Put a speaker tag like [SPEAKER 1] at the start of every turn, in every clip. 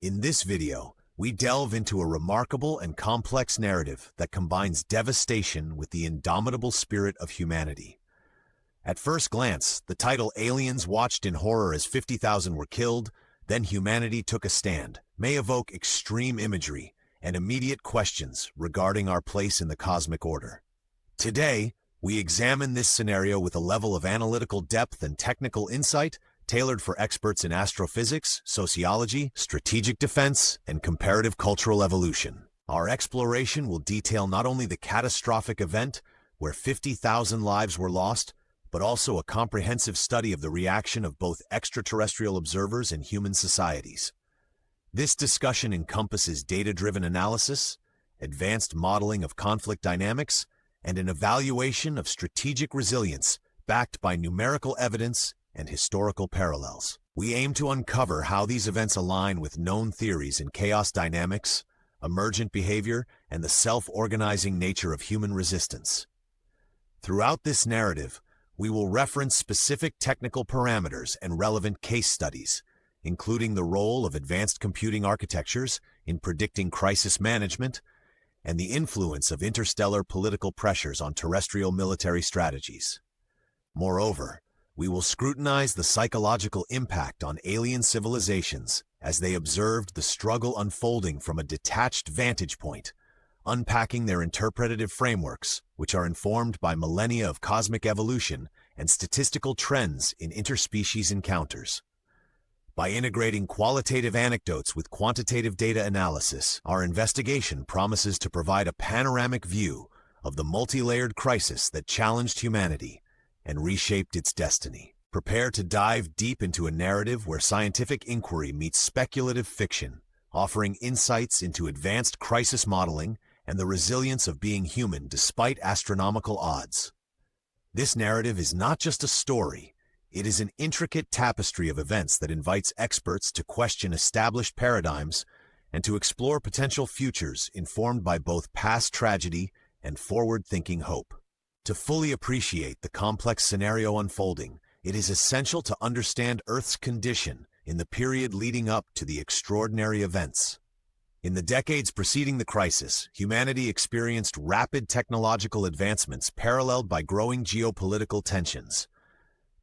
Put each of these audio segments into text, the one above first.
[SPEAKER 1] In this video, we delve into a remarkable and complex narrative that combines devastation with the indomitable spirit of humanity. At first glance, the title "Aliens watched in horror as 50,000 were killed, then humanity took a stand" may evoke extreme imagery and immediate questions regarding our place in the cosmic order. Today, we examine this scenario with a level of analytical depth and technical insight tailored for experts in astrophysics, sociology, strategic defense, and comparative cultural evolution. Our exploration will detail not only the catastrophic event where 50,000 lives were lost, but also a comprehensive study of the reaction of both extraterrestrial observers and human societies. This discussion encompasses data-driven analysis, advanced modeling of conflict dynamics, and an evaluation of strategic resilience backed by numerical evidence and historical parallels. We aim to uncover how these events align with known theories in chaos dynamics, emergent behavior, and the self-organizing nature of human resistance. Throughout this narrative, we will reference specific technical parameters and relevant case studies, including the role of advanced computing architectures in predicting crisis management and the influence of interstellar political pressures on terrestrial military strategies. Moreover, we will scrutinize the psychological impact on alien civilizations as they observed the struggle unfolding from a detached vantage point, unpacking their interpretative frameworks, which are informed by millennia of cosmic evolution and statistical trends in interspecies encounters. By integrating qualitative anecdotes with quantitative data analysis, our investigation promises to provide a panoramic view of the multi-layered crisis that challenged humanity and reshaped its destiny. Prepare to dive deep into a narrative where scientific inquiry meets speculative fiction, offering insights into advanced crisis modeling and the resilience of being human despite astronomical odds. This narrative is not just a story, it is an intricate tapestry of events that invites experts to question established paradigms and to explore potential futures informed by both past tragedy and forward-thinking hope. To fully appreciate the complex scenario unfolding, it is essential to understand Earth's condition in the period leading up to the extraordinary events. In the decades preceding the crisis, humanity experienced rapid technological advancements paralleled by growing geopolitical tensions.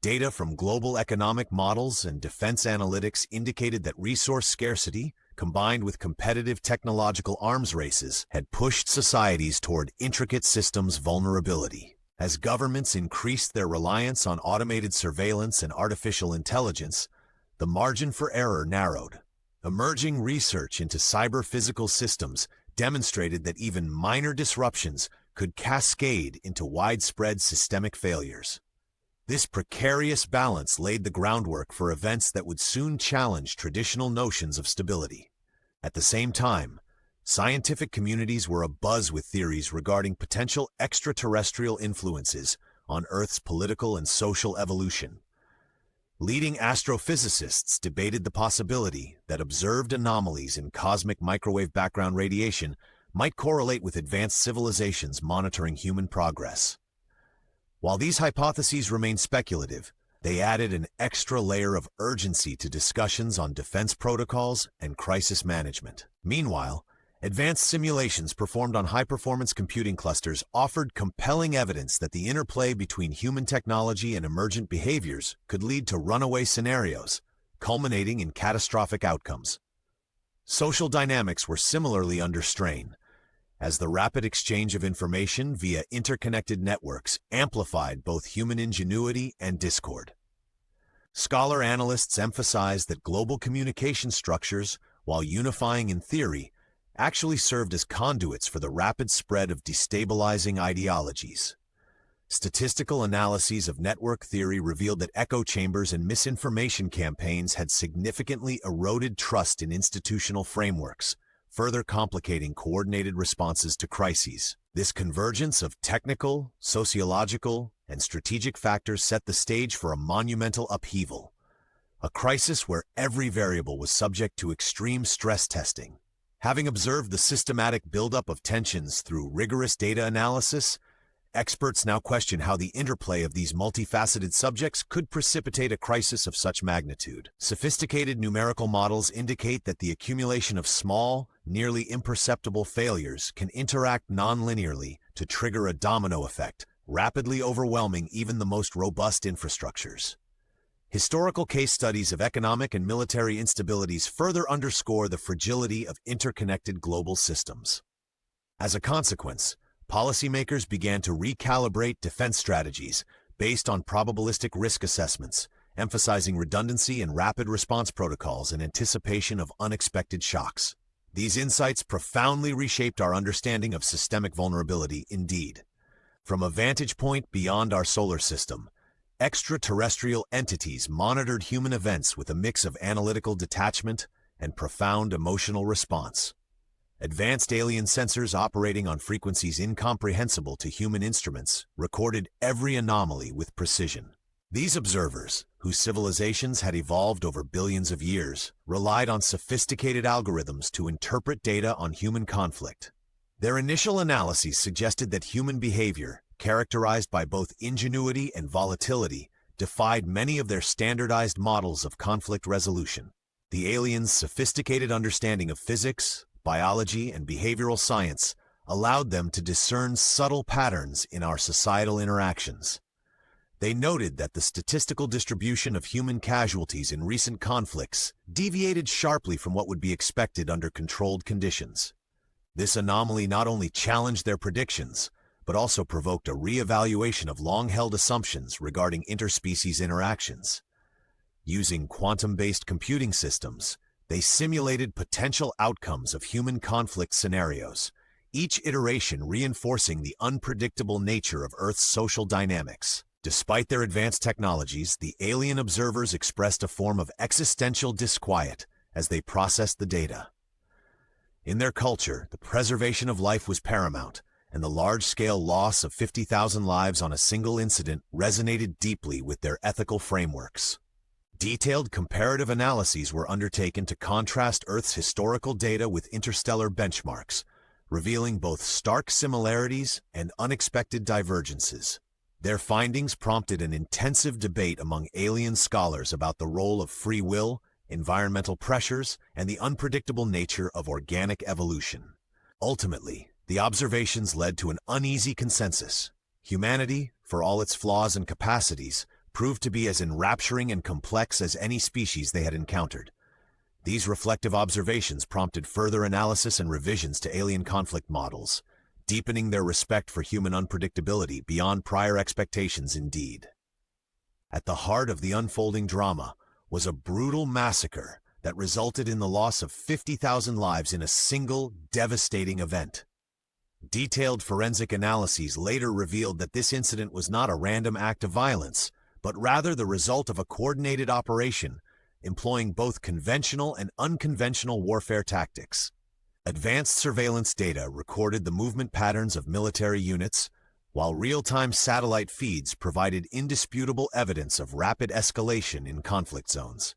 [SPEAKER 1] Data from global economic models and defense analytics indicated that resource scarcity, combined with competitive technological arms races, had pushed societies toward intricate systems vulnerability. As governments increased their reliance on automated surveillance and artificial intelligence, the margin for error narrowed. Emerging research into cyber-physical systems demonstrated that even minor disruptions could cascade into widespread systemic failures. This precarious balance laid the groundwork for events that would soon challenge traditional notions of stability. At the same time, scientific communities were abuzz with theories regarding potential extraterrestrial influences on Earth's political and social evolution. Leading astrophysicists debated the possibility that observed anomalies in cosmic microwave background radiation might correlate with advanced civilizations monitoring human progress. While these hypotheses remain speculative, they added an extra layer of urgency to discussions on defense protocols and crisis management. Meanwhile, advanced simulations performed on high-performance computing clusters offered compelling evidence that the interplay between human technology and emergent behaviors could lead to runaway scenarios, culminating in catastrophic outcomes. Social dynamics were similarly under strain, as the rapid exchange of information via interconnected networks amplified both human ingenuity and discord. Scholar analysts emphasize that global communication structures, while unifying in theory, actually served as conduits for the rapid spread of destabilizing ideologies. Statistical analyses of network theory revealed that echo chambers and misinformation campaigns had significantly eroded trust in institutional frameworks, further complicating coordinated responses to crises. This convergence of technical, sociological, and strategic factors set the stage for a monumental upheaval, a crisis where every variable was subject to extreme stress testing. Having observed the systematic buildup of tensions through rigorous data analysis, Experts now question how the interplay of these multifaceted subjects could precipitate a crisis of such magnitude. Sophisticated numerical models indicate that the accumulation of small, nearly imperceptible failures can interact non-linearly to trigger a domino effect, rapidly overwhelming even the most robust infrastructures. Historical case studies of economic and military instabilities further underscore the fragility of interconnected global systems. As a consequence, policymakers began to recalibrate defense strategies based on probabilistic risk assessments, emphasizing redundancy and rapid response protocols in anticipation of unexpected shocks. These insights profoundly reshaped our understanding of systemic vulnerability indeed. From a vantage point beyond our solar system, extraterrestrial entities monitored human events with a mix of analytical detachment and profound emotional response. Advanced alien sensors operating on frequencies incomprehensible to human instruments recorded every anomaly with precision. These observers, whose civilizations had evolved over billions of years, relied on sophisticated algorithms to interpret data on human conflict. Their initial analyses suggested that human behavior, characterized by both ingenuity and volatility, defied many of their standardized models of conflict resolution. The aliens' sophisticated understanding of physics, biology, and behavioral science allowed them to discern subtle patterns in our societal interactions. They noted that the statistical distribution of human casualties in recent conflicts deviated sharply from what would be expected under controlled conditions. This anomaly not only challenged their predictions, but also provoked a re-evaluation of long-held assumptions regarding interspecies interactions. Using quantum-based computing systems, they simulated potential outcomes of human conflict scenarios, each iteration reinforcing the unpredictable nature of Earth's social dynamics. Despite their advanced technologies, the alien observers expressed a form of existential disquiet as they processed the data. In their culture, the preservation of life was paramount, and the large-scale loss of 50,000 lives on a single incident resonated deeply with their ethical frameworks. Detailed comparative analyses were undertaken to contrast Earth's historical data with interstellar benchmarks, revealing both stark similarities and unexpected divergences. Their findings prompted an intensive debate among alien scholars about the role of free will, environmental pressures, and the unpredictable nature of organic evolution. Ultimately, the observations led to an uneasy consensus. Humanity, for all its flaws and capacities, proved to be as enrapturing and complex as any species they had encountered. These reflective observations prompted further analysis and revisions to alien conflict models, deepening their respect for human unpredictability beyond prior expectations indeed. At the heart of the unfolding drama was a brutal massacre that resulted in the loss of 50,000 lives in a single, devastating event. Detailed forensic analyses later revealed that this incident was not a random act of violence, but rather the result of a coordinated operation employing both conventional and unconventional warfare tactics. Advanced surveillance data recorded the movement patterns of military units, while real-time satellite feeds provided indisputable evidence of rapid escalation in conflict zones.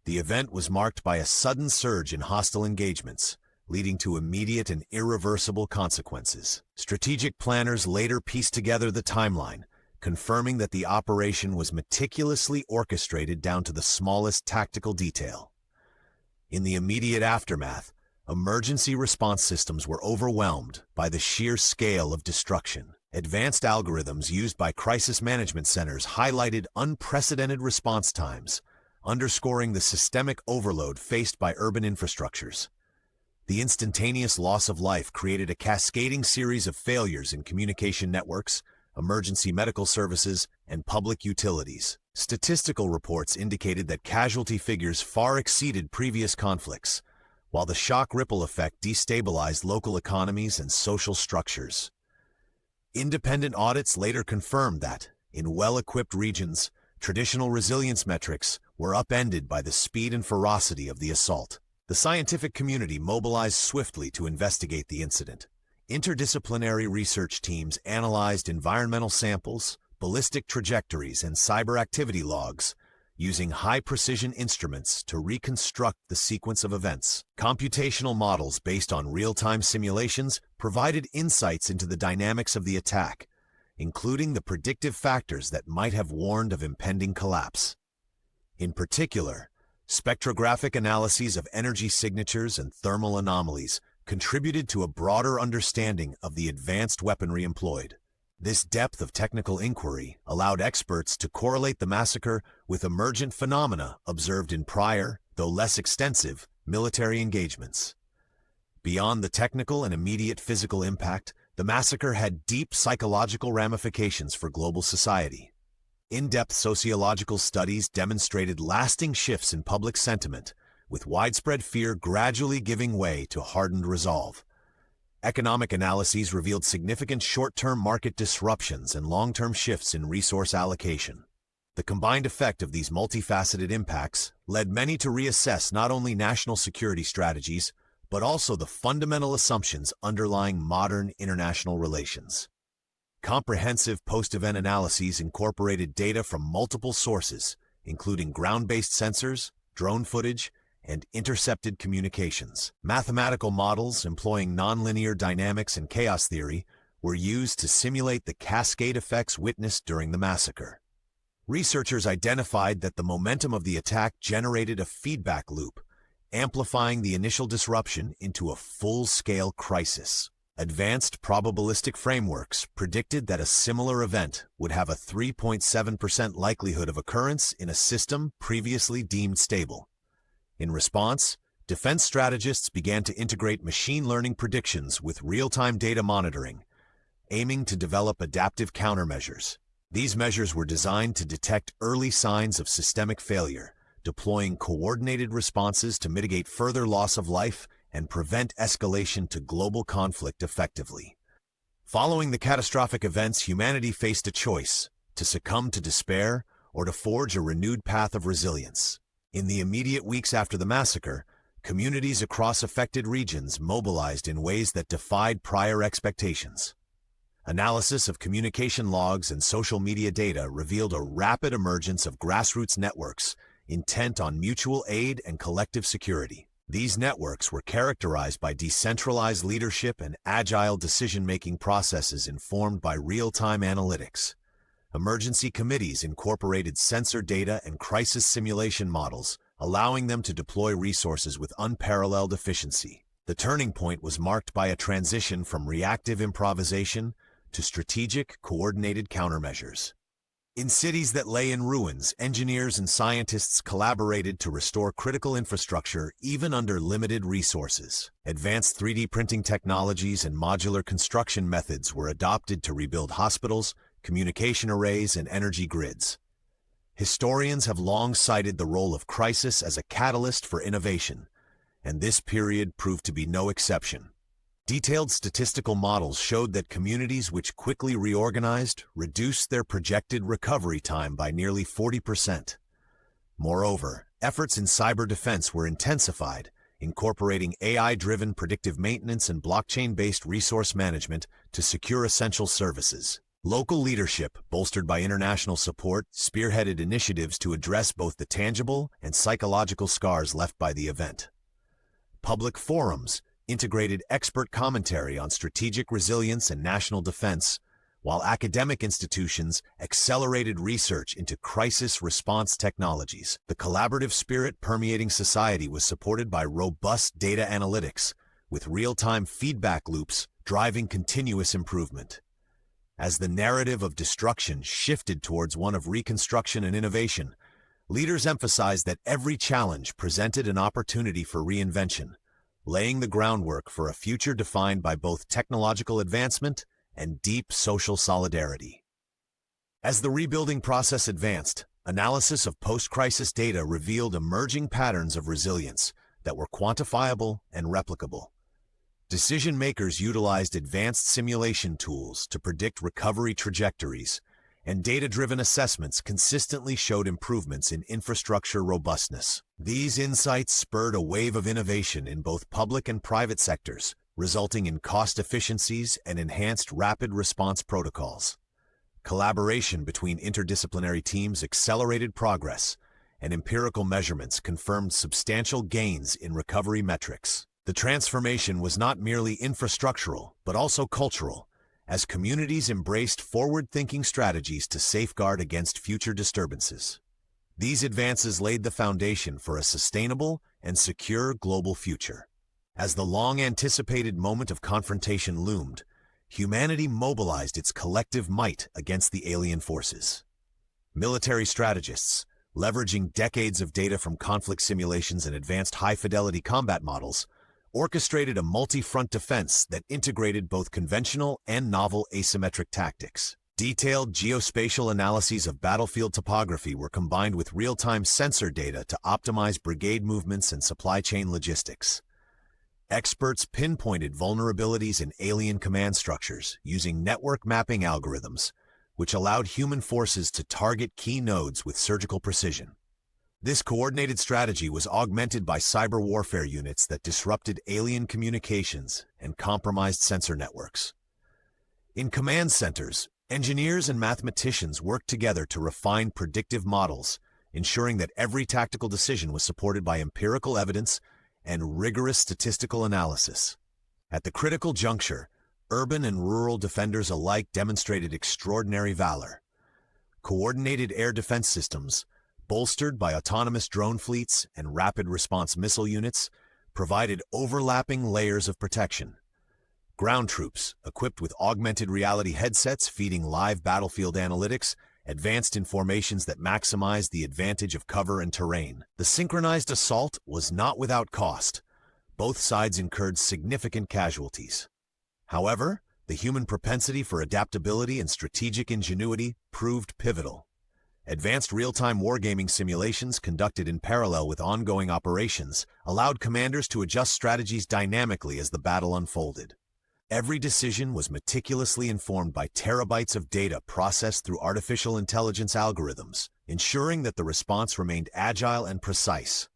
[SPEAKER 1] The event was marked by a sudden surge in hostile engagements, leading to immediate and irreversible consequences. Strategic planners later pieced together the timeline, confirming that the operation was meticulously orchestrated down to the smallest tactical detail. In the immediate aftermath, emergency response systems were overwhelmed by the sheer scale of destruction. Advanced algorithms used by crisis management centers highlighted unprecedented response times, underscoring the systemic overload faced by urban infrastructures. The instantaneous loss of life created a cascading series of failures in communication networks, emergency medical services, and public utilities. Statistical reports indicated that casualty figures far exceeded previous conflicts, while the shock ripple effect destabilized local economies and social structures. Independent audits later confirmed that, in well-equipped regions, traditional resilience metrics were upended by the speed and ferocity of the assault. The scientific community mobilized swiftly to investigate the incident. Interdisciplinary research teams analyzed environmental samples, ballistic trajectories, and cyber activity logs, using high-precision instruments to reconstruct the sequence of events. Computational models based on real-time simulations provided insights into the dynamics of the attack, including the predictive factors that might have warned of impending collapse. In particular, spectrographic analyses of energy signatures and thermal anomalies contributed to a broader understanding of the advanced weaponry employed. This depth of technical inquiry allowed experts to correlate the massacre with emergent phenomena observed in prior, though less extensive, military engagements. Beyond the technical and immediate physical impact, the massacre had deep psychological ramifications for global society. In-depth sociological studies demonstrated lasting shifts in public sentiment, with widespread fear gradually giving way to hardened resolve. Economic analyses revealed significant short-term market disruptions and long-term shifts in resource allocation. The combined effect of these multifaceted impacts led many to reassess not only national security strategies, but also the fundamental assumptions underlying modern international relations. Comprehensive post-event analyses incorporated data from multiple sources, including ground-based sensors, drone footage, and intercepted communications. Mathematical models employing nonlinear dynamics and chaos theory were used to simulate the cascade effects witnessed during the massacre. Researchers identified that the momentum of the attack generated a feedback loop, amplifying the initial disruption into a full-scale crisis. Advanced probabilistic frameworks predicted that a similar event would have a 3.7% likelihood of occurrence in a system previously deemed stable. In response, defense strategists began to integrate machine learning predictions with real-time data monitoring, aiming to develop adaptive countermeasures. These measures were designed to detect early signs of systemic failure, deploying coordinated responses to mitigate further loss of life and prevent escalation to global conflict effectively. Following the catastrophic events, humanity faced a choice: to succumb to despair or to forge a renewed path of resilience. In the immediate weeks after the massacre, communities across affected regions mobilized in ways that defied prior expectations. Analysis of communication logs and social media data revealed a rapid emergence of grassroots networks intent on mutual aid and collective security. These networks were characterized by decentralized leadership and agile decision-making processes informed by real-time analytics. Emergency committees incorporated sensor data and crisis simulation models, allowing them to deploy resources with unparalleled efficiency. The turning point was marked by a transition from reactive improvisation to strategic, coordinated countermeasures. In cities that lay in ruins, engineers and scientists collaborated to restore critical infrastructure even under limited resources. Advanced 3D printing technologies and modular construction methods were adopted to rebuild hospitals, communication arrays, and energy grids. Historians have long cited the role of crisis as a catalyst for innovation, and this period proved to be no exception. Detailed statistical models showed that communities which quickly reorganized reduced their projected recovery time by nearly 40%. Moreover, efforts in cyber defense were intensified, incorporating AI-driven predictive maintenance and blockchain-based resource management to secure essential services. Local leadership, bolstered by international support, spearheaded initiatives to address both the tangible and psychological scars left by the event. Public forums integrated expert commentary on strategic resilience and national defense, while academic institutions accelerated research into crisis response technologies. The collaborative spirit permeating society was supported by robust data analytics, with real-time feedback loops driving continuous improvement. As the narrative of destruction shifted towards one of reconstruction and innovation, leaders emphasized that every challenge presented an opportunity for reinvention, laying the groundwork for a future defined by both technological advancement and deep social solidarity. As the rebuilding process advanced, analysis of post-crisis data revealed emerging patterns of resilience that were quantifiable and replicable. Decision-makers utilized advanced simulation tools to predict recovery trajectories, and data-driven assessments consistently showed improvements in infrastructure robustness. These insights spurred a wave of innovation in both public and private sectors, resulting in cost efficiencies and enhanced rapid response protocols. Collaboration between interdisciplinary teams accelerated progress, and empirical measurements confirmed substantial gains in recovery metrics. The transformation was not merely infrastructural, but also cultural, as communities embraced forward-thinking strategies to safeguard against future disturbances. These advances laid the foundation for a sustainable and secure global future. As the long-anticipated moment of confrontation loomed, humanity mobilized its collective might against the alien forces. Military strategists, leveraging decades of data from conflict simulations and advanced high-fidelity combat models, orchestrated a multi-front defense that integrated both conventional and novel asymmetric tactics. Detailed geospatial analyses of battlefield topography were combined with real-time sensor data to optimize brigade movements and supply chain logistics. Experts pinpointed vulnerabilities in alien command structures using network mapping algorithms, which allowed human forces to target key nodes with surgical precision. This coordinated strategy was augmented by cyber warfare units that disrupted alien communications and compromised sensor networks. In command centers, engineers and mathematicians worked together to refine predictive models, ensuring that every tactical decision was supported by empirical evidence and rigorous statistical analysis. At the critical juncture, urban and rural defenders alike demonstrated extraordinary valor. Coordinated air defense systems, bolstered by autonomous drone fleets and rapid response missile units, provided overlapping layers of protection. Ground troops, equipped with augmented reality headsets feeding live battlefield analytics, advanced in formations that maximized the advantage of cover and terrain. The synchronized assault was not without cost. Both sides incurred significant casualties. However, the human propensity for adaptability and strategic ingenuity proved pivotal. Advanced real-time wargaming simulations conducted in parallel with ongoing operations allowed commanders to adjust strategies dynamically as the battle unfolded. Every decision was meticulously informed by terabytes of data processed through artificial intelligence algorithms, ensuring that the response remained agile and precise.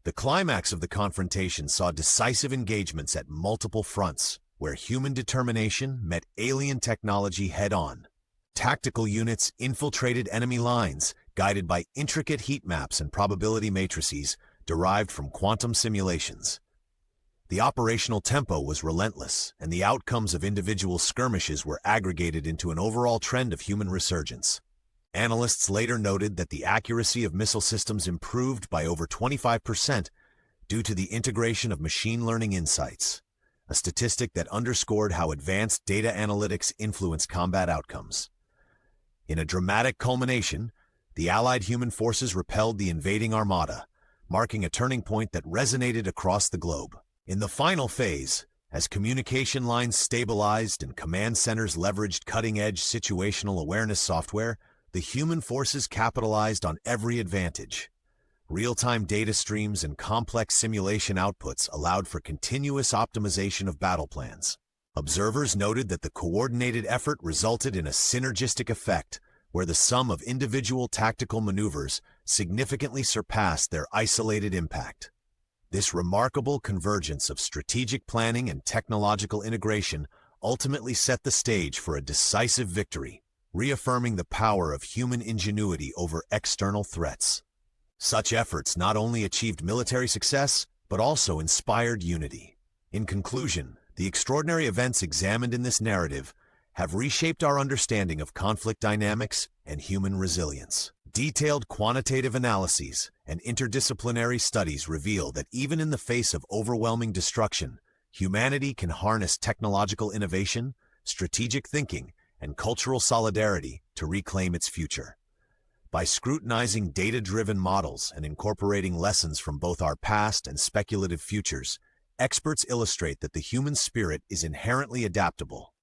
[SPEAKER 1] The climax of the confrontation saw decisive engagements at multiple fronts, where human determination met alien technology head-on. Tactical units infiltrated enemy lines, guided by intricate heat maps and probability matrices derived from quantum simulations. The operational tempo was relentless, and the outcomes of individual skirmishes were aggregated into an overall trend of human resurgence. Analysts later noted that the accuracy of missile systems improved by over 25% due to the integration of machine learning insights, a statistic that underscored how advanced data analytics influence combat outcomes. In a dramatic culmination, the Allied human forces repelled the invading armada, marking a turning point that resonated across the globe. In the final phase, as communication lines stabilized and command centers leveraged cutting-edge situational awareness software, the human forces capitalized on every advantage. Real-time data streams and complex simulation outputs allowed for continuous optimization of battle plans. Observers noted that the coordinated effort resulted in a synergistic effect, where the sum of individual tactical maneuvers significantly surpassed their isolated impact. This remarkable convergence of strategic planning and technological integration ultimately set the stage for a decisive victory, reaffirming the power of human ingenuity over external threats. Such efforts not only achieved military success, but also inspired unity. In conclusion, the extraordinary events examined in this narrative have reshaped our understanding of conflict dynamics and human resilience. Detailed quantitative analyses and interdisciplinary studies reveal that even in the face of overwhelming destruction, humanity can harness technological innovation, strategic thinking, and cultural solidarity to reclaim its future. By scrutinizing data-driven models and incorporating lessons from both our past and speculative futures, experts illustrate that the human spirit is inherently adaptable,